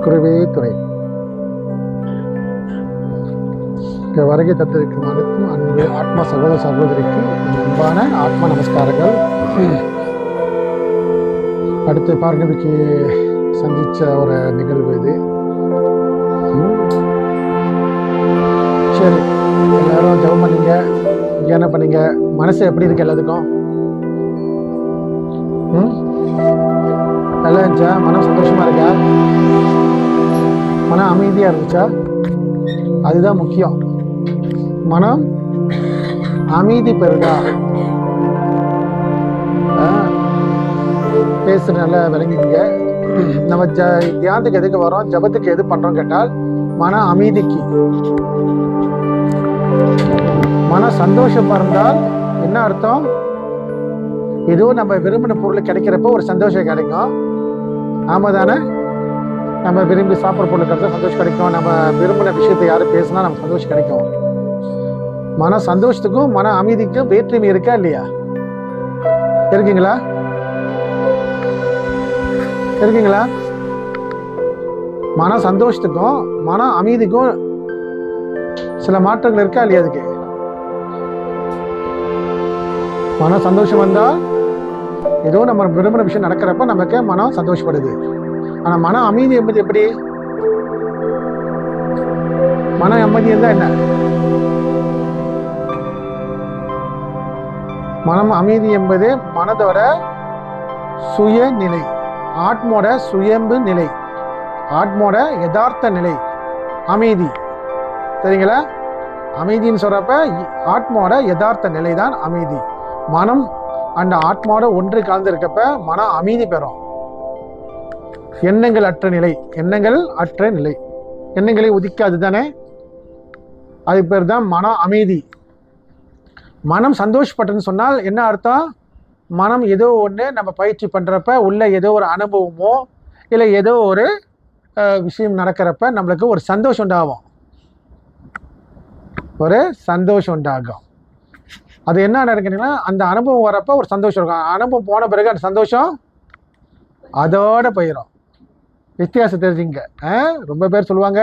குருவே துறை. வருகை தத்திருக்கும் அனைத்தும் அன்பு ஆத்மா சகோதர சகோதரிக்கு அன்பான ஆத்மா நமஸ்காரங்கள். அடுத்து பார்கவிக்கு சந்திச்ச ஒரு நிகழ்வு இது. சரி, எல்லாரும் ஜெபம் பண்ணீங்க, என்ன பண்ணீங்க? மனசு எப்படி இருக்கு எல்லாத்துக்கும்? நல்லா இருந்துச்சா? மனம் சந்தோஷமா இருக்கா? மனம் அமைதியா இருந்துச்சா? அதுதான் முக்கியம். மனம் அமைதி பெறுதா? பேசுற நல்லா விளங்கிங்க. நம்ம தியானத்துக்கு எதுக்கு வரோம், ஜபத்துக்கு எது பண்றோம் கேட்டால் மன அமைதிக்கு. மன சந்தோஷம் இருந்தால் என்ன அர்த்தம்? ஏதோ நம்ம விரும்பின பொருள் கிடைக்கிறப்போ ஒரு சந்தோஷம் கிடைக்கும். ஆமா தானே? நம்ம விரும்பி சாப்பிட்ற பொருள் கிடைச்சா சந்தோஷம் கிடைக்கும். நம்ம விரும்பின விஷயத்தை யாரும் பேசினா நமக்கு சந்தோஷம் கிடைக்கும். மன சந்தோஷத்துக்கும் மன அமைதிக்கும் வேற்றுமை இருக்கா இல்லையா? இருக்கீங்களா? இருக்கீங்களா? மன சந்தோஷத்துக்கும் மன அமைதிக்கும் சில மாற்றங்கள் இருக்கா இல்லையா? அதுக்கு மன சந்தோஷம் வந்தால் ஏதோ நம்ம விரும்பின விஷயம் நடக்கிறப்ப நமக்கு மனம் சந்தோஷப்படுது. ஆனா மன அமைதி என்பது எப்படி? மன அமைதி இருந்தா என்ன? மனம் அமைதி என்பது மனதோட சுயநிலை, ஆத்மோட சுயம்பு நிலை, ஆத்மோட யதார்த்த நிலை அமைதி. சரிங்களா? அமைதின்னு சொல்றப்ப ஆத்மாவோட யதார்த்த நிலை தான் அமைதி. மனம் அந்த ஆத்மாவோட ஒன்று கலந்து இருக்கப்ப மனம் அமைதி பெறும். எண்ணங்கள் அற்ற நிலை, எண்ணங்கள் அற்ற நிலை, எண்ணங்களை உதிக்காது தானே, அது பேர் தான் மன அமைதி. மனம் சந்தோஷப்பட்டுன்னு சொன்னால் என்ன அர்த்தம்? மனம் ஏதோ ஒன்று நம்ம பயிற்சி பண்றப்ப உள்ள ஏதோ ஒரு அனுபவமோ இல்லை ஏதோ ஒரு விஷயம் நடக்கிறப்ப நம்மளுக்கு ஒரு சந்தோஷம் உண்டாகும். ஒரு சந்தோஷம் உண்டாகும். அது என்ன நடக்குதுன்னா அந்த அனுபவம் வரப்ப ஒரு சந்தோஷம் இருக்கும். அனுபவம் போன பிறகு அந்த சந்தோஷம் அதோட போயிடும். வித்தியாசம் தெரிஞ்சுங்க. ரொம்ப பேர் சொல்லுவாங்க,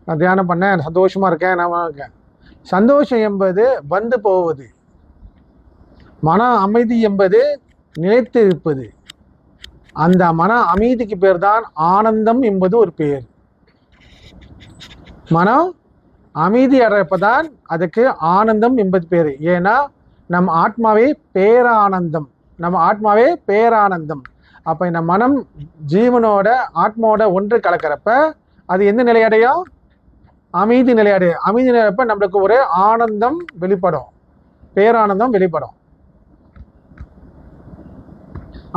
நான் தியானம் பண்ணேன், சந்தோஷமா இருக்கேன், நான் இருக்கேன். சந்தோஷம் என்பது வந்து போவது, மன அமைதி என்பது நிலைத்து இருப்பது. அந்த மன அமைதிக்கு பேர் தான் ஆனந்தம் என்பது ஒரு பேர். மனம் அமைதி அடைப்பதான் அதுக்கு ஆனந்தம் என்பது பேர். ஏன்னா நம் ஆத்மாவே பேரானந்தம், நம்ம ஆத்மாவே பேரானந்தம். அப்ப இந்த மனம் ஜீவனோட ஆத்மாவோட ஒன்று கலக்கிறப்ப அது எந்த நிலையடையும்? அமைதி நிலையடையும். அமைதி நிலையப்ப நம்மளுக்கு ஒரு ஆனந்தம் வெளிப்படும், பேரானந்தம் வெளிப்படும்.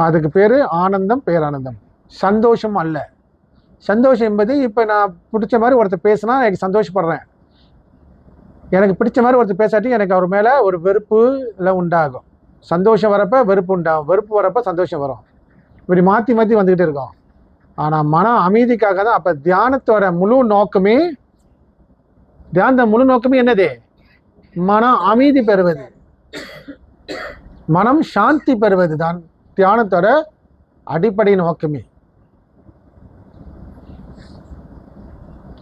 அதுக்கு பேரு ஆனந்தம், பேரானந்தம். சந்தோஷம் அல்ல. சந்தோஷம் என்பது இப்ப நான் பிடிச்ச மாதிரி ஒருத்தர் பேசினா எனக்கு சந்தோஷப்படுறேன், எனக்கு பிடிச்ச மாதிரி ஒருத்தர் பேசாட்டி எனக்கு அவர் மேல ஒரு வெறுப்பு உண்டாகும். சந்தோஷம் வரப்ப வெறுப்பு உண்டாகும், வெறுப்பு வரப்ப சந்தோஷம் வரும். இப்படி மாத்தி மாத்தி வந்துகிட்டு இருக்கோம். ஆனா மன அமைதிக்காக தான். அப்ப தியானத்தோட முழு நோக்கமே, தியானத்த முழு நோக்கமே என்னது? மனம் அமைதி பெறுவது, மனம் சாந்தி பெறுவது தான் தியானத்தோட அடிப்படை நோக்கமே.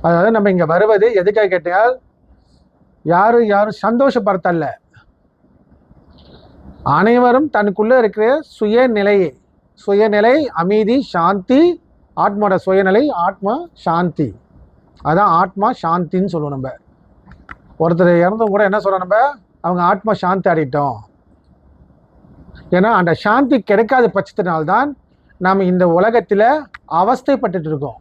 அதாவது நம்ம இங்க வருவது எதுக்காக கேட்டால் யாரும் சந்தோஷப்படுத்தல்ல, அனைவரும் தனக்குள்ள இருக்கிற சுயநிலையை, சுயநிலை அமைதி சாந்தி, ஆத்மாவோட சுயநிலை ஆத்மா சாந்தி, அதான் ஆத்மா சாந்தின்னு சொல்லுவோம். நம்ம ஒருத்தர் இறந்தவங்க கூட என்ன சொல்றோம், நம்ம அவங்க ஆத்மா சாந்தி அடையிட்டோம். ஏன்னா அந்த சாந்தி கிடைக்காத பட்சத்தினால்தான் நாம் இந்த உலகத்துல அவஸ்தைப்பட்டு இருக்கோம்.